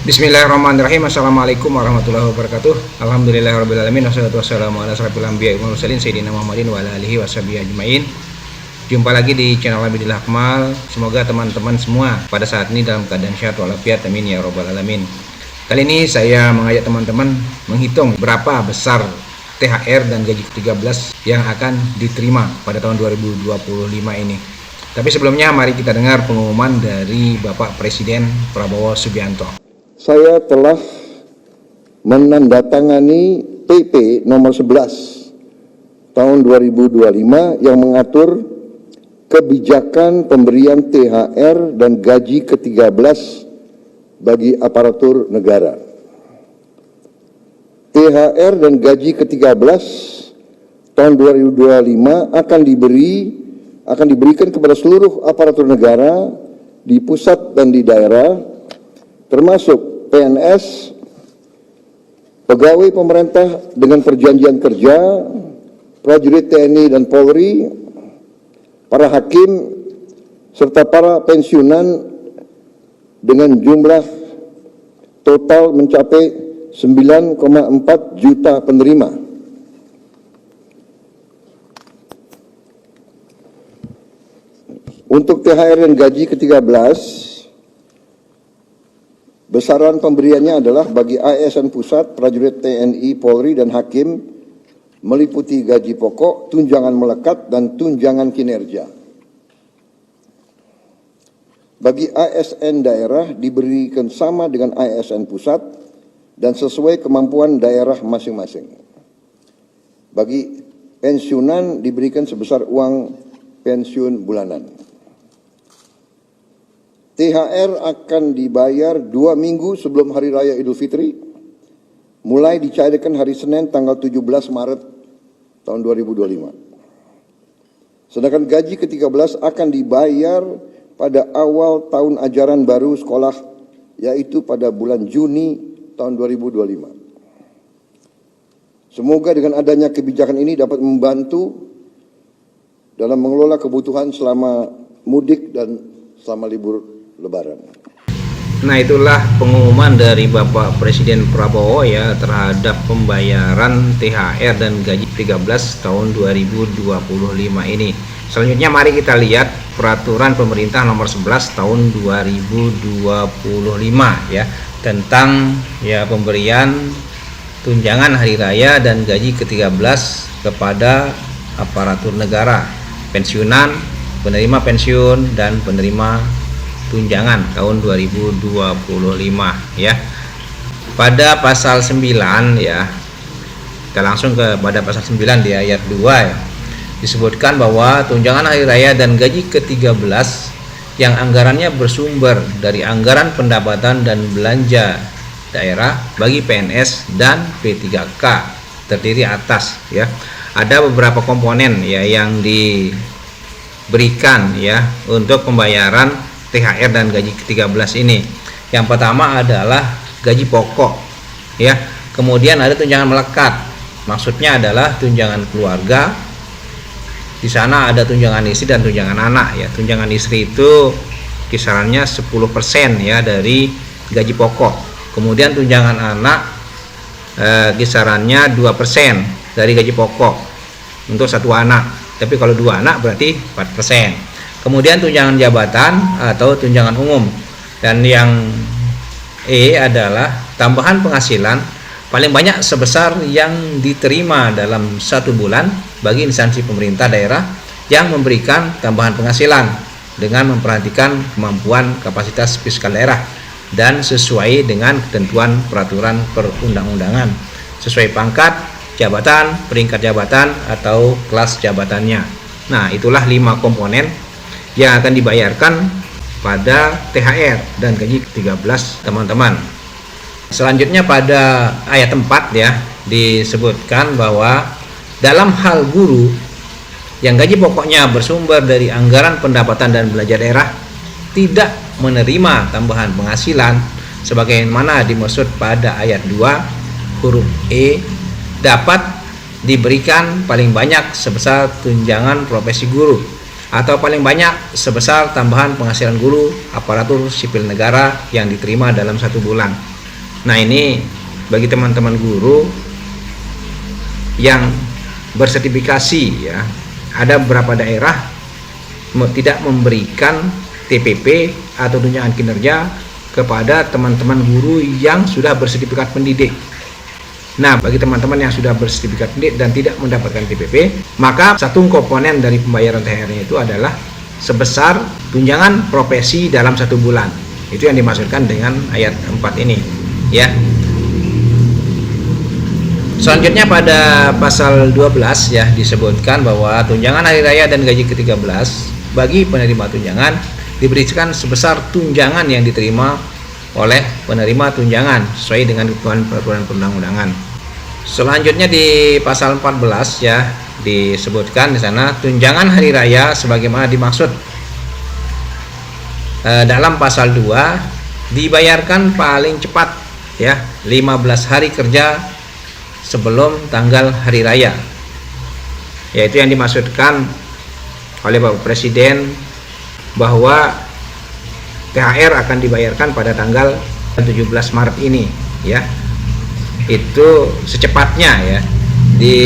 Bismillahirrahmanirrahim. Assalamualaikum warahmatullahi wabarakatuh. Alhamdulillahirrahmanirrahim. Wassalatu wassalamu ala asrofil anbiya'i wal mursalin sayyidina Muhammadin wa ala alihi washabihi ajmain. Jumpa lagi di channel Abidil Akmal. Semoga teman-teman semua pada saat ini dalam keadaan sehat walafiat, amin ya rabbal alamin. Kali ini saya mengajak teman-teman menghitung berapa besar THR dan gaji ke-13 yang akan diterima pada tahun 2025 ini. Tapi sebelumnya mari kita dengar pengumuman dari Bapak Presiden Prabowo Subianto. Saya telah menandatangani PP nomor 11 tahun 2025 yang mengatur kebijakan pemberian THR dan gaji ke-13 bagi aparatur negara. THR dan gaji ke-13 tahun 2025 akan diberikan kepada seluruh aparatur negara di pusat dan di daerah, termasuk PNS, pegawai pemerintah dengan perjanjian kerja, prajurit TNI dan Polri, para hakim, serta para pensiunan dengan jumlah total mencapai 9,4 juta penerima. Untuk THR dan gaji ke-13, besaran pemberiannya adalah bagi ASN Pusat, prajurit TNI, Polri, dan hakim meliputi gaji pokok, tunjangan melekat, dan tunjangan kinerja. Bagi ASN daerah diberikan sama dengan ASN Pusat dan sesuai kemampuan daerah masing-masing. Bagi pensiunan diberikan sebesar uang pensiun bulanan. THR akan dibayar 2 minggu sebelum Hari Raya Idul Fitri, mulai dicairkan hari Senin tanggal 17 Maret tahun 2025. Sedangkan gaji ke-13 akan dibayar pada awal tahun ajaran baru sekolah, yaitu pada bulan Juni tahun 2025. Semoga dengan adanya kebijakan ini dapat membantu dalam mengelola kebutuhan selama mudik dan selama libur Lebaran. Nah, itulah pengumuman dari Bapak Presiden Prabowo ya terhadap pembayaran THR dan gaji 13 tahun 2025 ini. Selanjutnya mari kita lihat peraturan pemerintah nomor 11 tahun 2025 ya tentang ya pemberian tunjangan hari raya dan gaji ke-13 kepada aparatur negara, pensiunan, penerima pensiun, dan penerima tunjangan tahun 2025 ya. Pada pasal 9 ya, kita langsung kepada pasal 9 di ayat 2 ya, disebutkan bahwa tunjangan hari raya dan gaji ke-13 yang anggarannya bersumber dari anggaran pendapatan dan belanja daerah bagi PNS dan P3K terdiri atas ya. Ada beberapa komponen ya yang diberikan ya untuk pembayaran THR dan gaji ke-13 ini. Yang pertama adalah gaji pokok ya. Kemudian ada tunjangan melekat. Maksudnya adalah tunjangan keluarga. Di sana ada tunjangan istri dan tunjangan anak ya. Tunjangan istri itu kisarannya 10% ya dari gaji pokok. Kemudian tunjangan anak kisarannya 2% dari gaji pokok untuk satu anak. Tapi kalau 2 anak berarti 4%. Kemudian tunjangan jabatan atau tunjangan umum. Dan yang E adalah tambahan penghasilan paling banyak sebesar yang diterima dalam 1 bulan bagi instansi pemerintah daerah yang memberikan tambahan penghasilan dengan memperhatikan kemampuan kapasitas fiskal daerah dan sesuai dengan ketentuan peraturan perundang-undangan sesuai pangkat, jabatan, peringkat jabatan, atau kelas jabatannya. Nah, itulah 5 komponen yang akan dibayarkan pada THR dan gaji ke-13 teman-teman. Selanjutnya pada ayat 4 ya disebutkan bahwa dalam hal guru yang gaji pokoknya bersumber dari anggaran pendapatan dan belanja daerah tidak menerima tambahan penghasilan sebagaimana dimaksud pada ayat 2 huruf E dapat diberikan paling banyak sebesar tunjangan profesi guru atau paling banyak sebesar tambahan penghasilan guru aparatur sipil negara yang diterima dalam 1 bulan. Nah, ini bagi teman-teman guru yang bersertifikasi ya, ada beberapa daerah tidak memberikan TPP atau tunjangan kinerja kepada teman-teman guru yang sudah bersertifikat pendidik. Nah, bagi teman-teman yang sudah bersertifikat pendidik dan tidak mendapatkan TPP, maka satu komponen dari pembayaran THR-nya itu adalah sebesar tunjangan profesi dalam 1 bulan. Itu yang dimaksudkan dengan ayat 4 ini, ya. Selanjutnya pada pasal 12 ya disebutkan bahwa tunjangan hari raya dan gaji ke-13 bagi penerima tunjangan diberikan sebesar tunjangan yang diterima oleh penerima tunjangan sesuai dengan ketentuan peraturan perundang-undangan. Selanjutnya di pasal 14 ya disebutkan di sana tunjangan hari raya sebagaimana dimaksud dalam pasal 2 dibayarkan paling cepat ya 15 hari kerja sebelum tanggal hari raya. Yaitu yang dimaksudkan oleh Bapak Presiden bahwa THR akan dibayarkan pada tanggal 17 Maret ini ya. Itu secepatnya ya. Di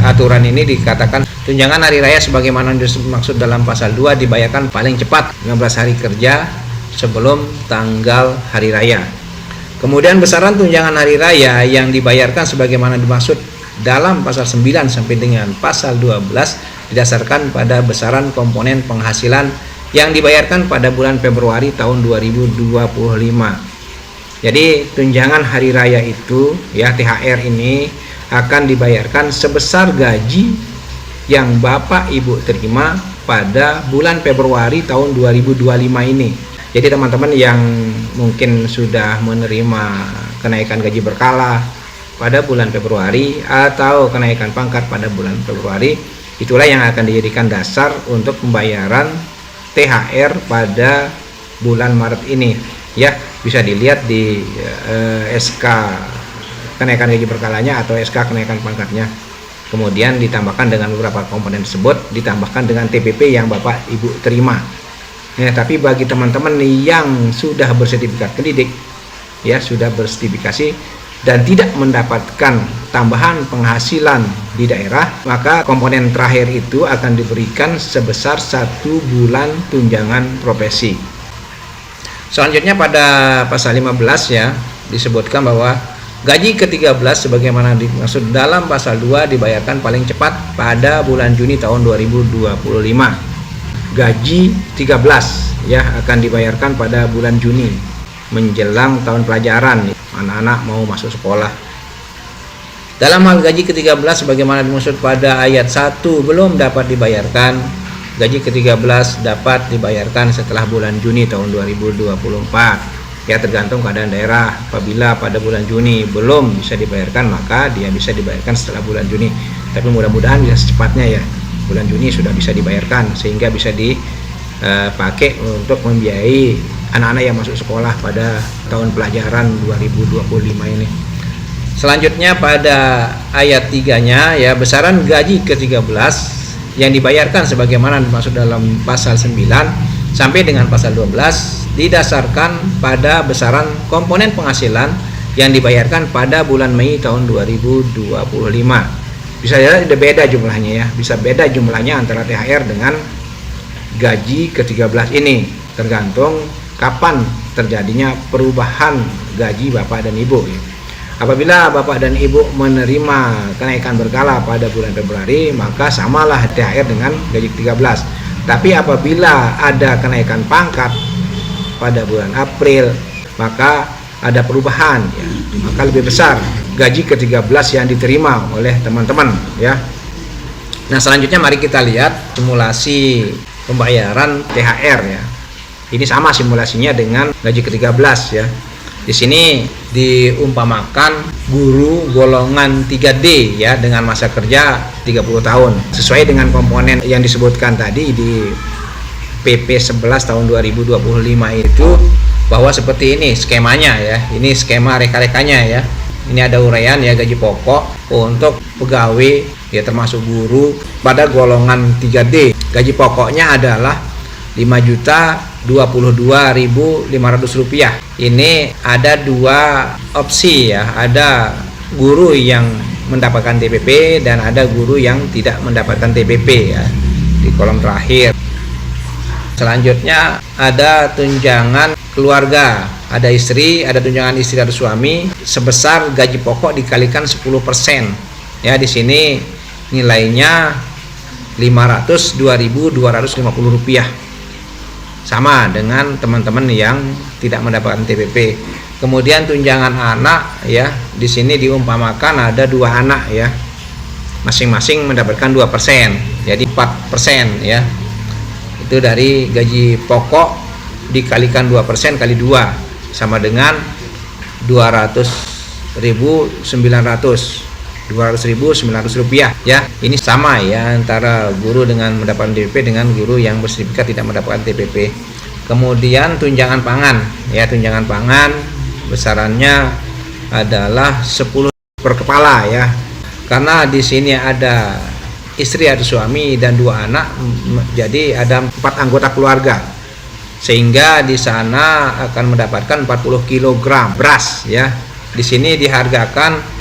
aturan ini dikatakan tunjangan hari raya sebagaimana dimaksud dalam pasal 2 dibayarkan paling cepat 15 hari kerja sebelum tanggal hari raya. Kemudian besaran tunjangan hari raya yang dibayarkan sebagaimana dimaksud dalam pasal 9 sampai dengan pasal 12 didasarkan pada besaran komponen penghasilan yang dibayarkan pada bulan Februari tahun 2025. Jadi tunjangan hari raya itu ya THR ini akan dibayarkan sebesar gaji yang Bapak Ibu terima pada bulan Februari tahun 2025 ini. Jadi teman-teman yang mungkin sudah menerima kenaikan gaji berkala pada bulan Februari atau kenaikan pangkat pada bulan Februari, itulah yang akan dijadikan dasar untuk pembayaran THR pada bulan Maret ini ya. Bisa dilihat di SK kenaikan gaji berkalanya atau SK kenaikan pangkatnya, kemudian ditambahkan dengan beberapa komponen tersebut, ditambahkan dengan TPP yang Bapak Ibu terima ya. Tapi bagi teman-teman yang sudah bersertifikat pendidik ya, sudah bersertifikasi dan tidak mendapatkan tambahan penghasilan di daerah, maka komponen terakhir itu akan diberikan sebesar 1 bulan tunjangan profesi. Selanjutnya pada pasal 15 ya disebutkan bahwa gaji ke-13 sebagaimana dimaksud dalam pasal 2 dibayarkan paling cepat pada bulan Juni tahun 2025. Gaji 13 ya akan dibayarkan pada bulan Juni menjelang tahun pelajaran, anak-anak mau masuk sekolah. Dalam hal gaji ke-13 sebagaimana dimaksud pada ayat 1 belum dapat dibayarkan, gaji ke-13 dapat dibayarkan setelah bulan Juni tahun 2024 ya, tergantung keadaan daerah. Apabila pada bulan Juni belum bisa dibayarkan, maka dia bisa dibayarkan setelah bulan Juni, tapi mudah-mudahan bisa secepatnya ya, bulan Juni sudah bisa dibayarkan sehingga bisa dipakai untuk membiayai anak-anak yang masuk sekolah pada tahun pelajaran 2025 ini. Selanjutnya pada ayat 3-nya ya, besaran gaji ke-13 yang dibayarkan sebagaimana dimaksud dalam pasal 9 sampai dengan pasal 12 didasarkan pada besaran komponen penghasilan yang dibayarkan pada bulan Mei tahun 2025. Bisa jadi beda jumlahnya ya, bisa beda jumlahnya antara THR dengan gaji ke-13 ini, tergantung kapan terjadinya perubahan gaji Bapak dan Ibu ya. Apabila Bapak dan Ibu menerima kenaikan berkala pada bulan Februari, maka samalah THR dengan gaji ke-13. Tapi apabila ada kenaikan pangkat pada bulan April, maka ada perubahan ya, maka lebih besar gaji ke-13 yang diterima oleh teman-teman ya. Nah, selanjutnya mari kita lihat simulasi pembayaran THR ya. Ini sama simulasinya dengan gaji ke-13 ya. Di sini diumpamakan guru golongan 3D ya dengan masa kerja 30 tahun. Sesuai dengan komponen yang disebutkan tadi di PP 11 tahun 2025 itu, bahwa seperti ini skemanya ya. Ini skema reka-rekanya ya. Ini ada uraian ya gaji pokok untuk pegawai ya termasuk guru pada golongan 3D. Gaji pokoknya adalah 5.600.000 Rp22.500. Ini ada dua opsi ya, ada guru yang mendapatkan TPP dan ada guru yang tidak mendapatkan TPP ya, di kolom terakhir. Selanjutnya ada tunjangan keluarga, ada istri, ada tunjangan istri atau suami sebesar gaji pokok dikalikan 10%. Ya, di sini nilainya Rp502.250. Sama dengan teman-teman yang tidak mendapatkan TPP. Kemudian tunjangan anak ya, di sini diumpamakan ada 2 anak ya, masing-masing mendapatkan 2%, jadi 4% ya. Itu dari gaji pokok dikalikan 2% kali 2 sama dengan 200.900 Rp200.900 ya. Ini sama ya antara guru dengan mendapatkan TPP dengan guru yang bersertifikat tidak mendapatkan TPP. Kemudian tunjangan pangan ya, tunjangan pangan besarannya adalah 10 per kepala ya. Karena di sini ada istri atau suami dan 2 anak, jadi ada 4 anggota keluarga. Sehingga di sana akan mendapatkan 40 kg beras ya. Di sini dihargakan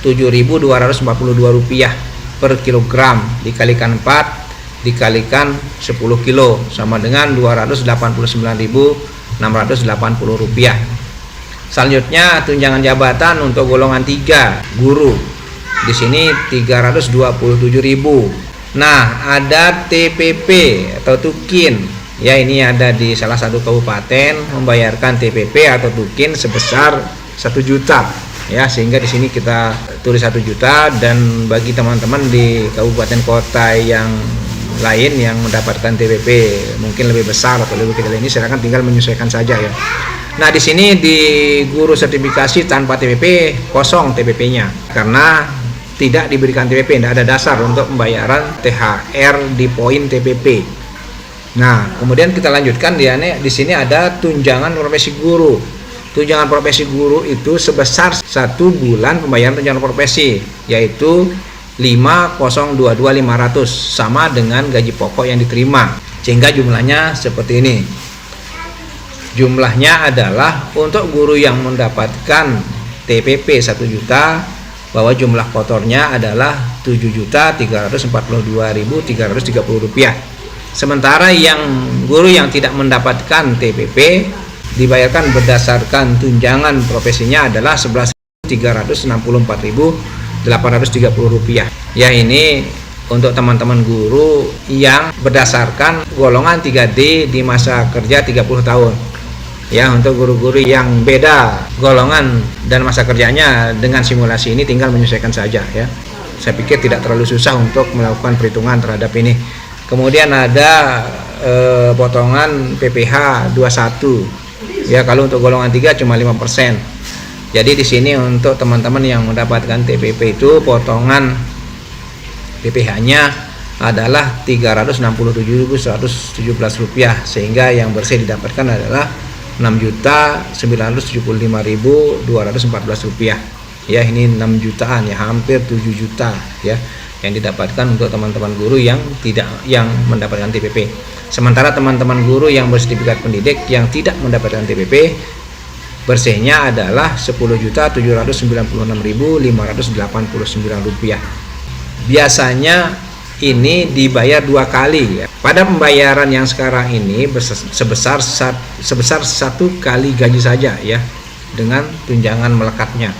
Rp7.242 per kilogram, dikalikan 4 dikalikan 10 kilo sama dengan Rp289.680. Selanjutnya tunjangan jabatan untuk golongan 3 guru. Di sini Rp327.000. Nah, ada TPP atau tukin. Ya, ini ada di salah satu kabupaten membayarkan TPP atau tukin sebesar 1 juta. Ya, sehingga di sini kita tulis 1 juta, dan bagi teman-teman di kabupaten kota yang lain yang mendapatkan TPP mungkin lebih besar atau lebih kecil, ini silakan tinggal menyesuaikan saja ya. Nah, di sini di guru sertifikasi tanpa TPP kosong TPP-nya karena tidak diberikan TPP, tidak ada dasar untuk pembayaran THR di poin TPP. Nah, kemudian kita lanjutkan di sini ada tunjangan profesi guru. Tunjangan profesi guru itu sebesar 1 bulan pembayaran tunjangan profesi, yaitu Rp502.500 sama dengan gaji pokok yang diterima. Sehingga jumlahnya seperti ini. Jumlahnya adalah untuk guru yang mendapatkan TPP 1 juta, bahwa jumlah kotornya adalah Rp7.342.330. Sementara yang guru yang tidak mendapatkan TPP dibayarkan berdasarkan tunjangan profesinya adalah Rp11.364.830. Ya, ini untuk teman-teman guru yang berdasarkan golongan 3D di masa kerja 30 tahun. Ya, untuk guru-guru yang beda golongan dan masa kerjanya dengan simulasi ini tinggal menyesuaikan saja ya. Saya pikir tidak terlalu susah untuk melakukan perhitungan terhadap ini. Kemudian ada potongan PPh 21. Ya, kalau untuk golongan 3 cuma 5%. Jadi di sini untuk teman-teman yang mendapatkan TPP itu potongan PPh-nya adalah Rp367.117, sehingga yang bersih didapatkan adalah Rp6.975.214. Ya, ini 6 jutaan ya, hampir 7 juta ya yang didapatkan untuk teman-teman guru yang mendapatkan TPP. Sementara teman-teman guru yang bersertifikat pendidik yang tidak mendapatkan TPP bersihnya adalah Rp10.796.589. Biasanya ini dibayar 2 kali ya. Pada pembayaran yang sekarang ini sebesar 1 kali gaji saja ya, dengan tunjangan melekatnya.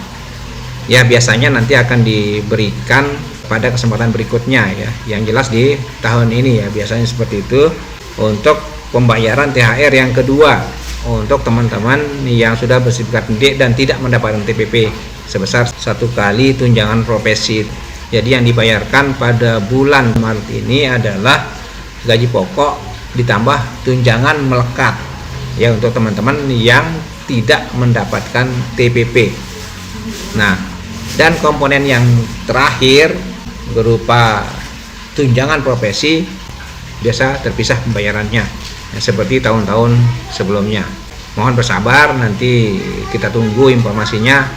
Ya, biasanya nanti akan diberikan pada kesempatan berikutnya ya. Yang jelas di tahun ini ya biasanya seperti itu. Untuk pembayaran THR yang kedua untuk teman-teman yang sudah bersertifikat pendidik dan tidak mendapatkan TPP sebesar 1 kali tunjangan profesi. Jadi yang dibayarkan pada bulan Maret ini adalah gaji pokok ditambah tunjangan melekat ya untuk teman-teman yang tidak mendapatkan TPP. Nah, dan komponen yang terakhir berupa tunjangan profesi biasa terpisah pembayarannya ya, seperti tahun-tahun sebelumnya. Mohon bersabar, nanti kita tunggu informasinya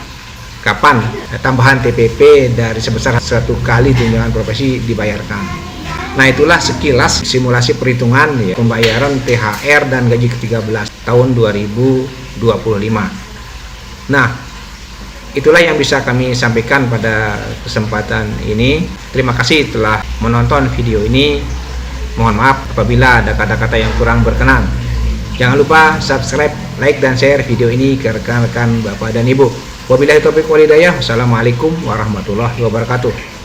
kapan tambahan TPP dari sebesar 1 kali tunjangan profesi dibayarkan. Nah, itulah sekilas simulasi perhitungan ya, pembayaran THR dan gaji ke-13 tahun 2025. Nah, itulah yang bisa kami sampaikan pada kesempatan ini. Terima kasih telah menonton video ini. Mohon maaf apabila ada kata-kata yang kurang berkenan. Jangan lupa subscribe, like, dan share video ini ke rekan-rekan Bapak dan Ibu. Wabillahi taufiq wal hidayah. Wassalamualaikum warahmatullahi wabarakatuh.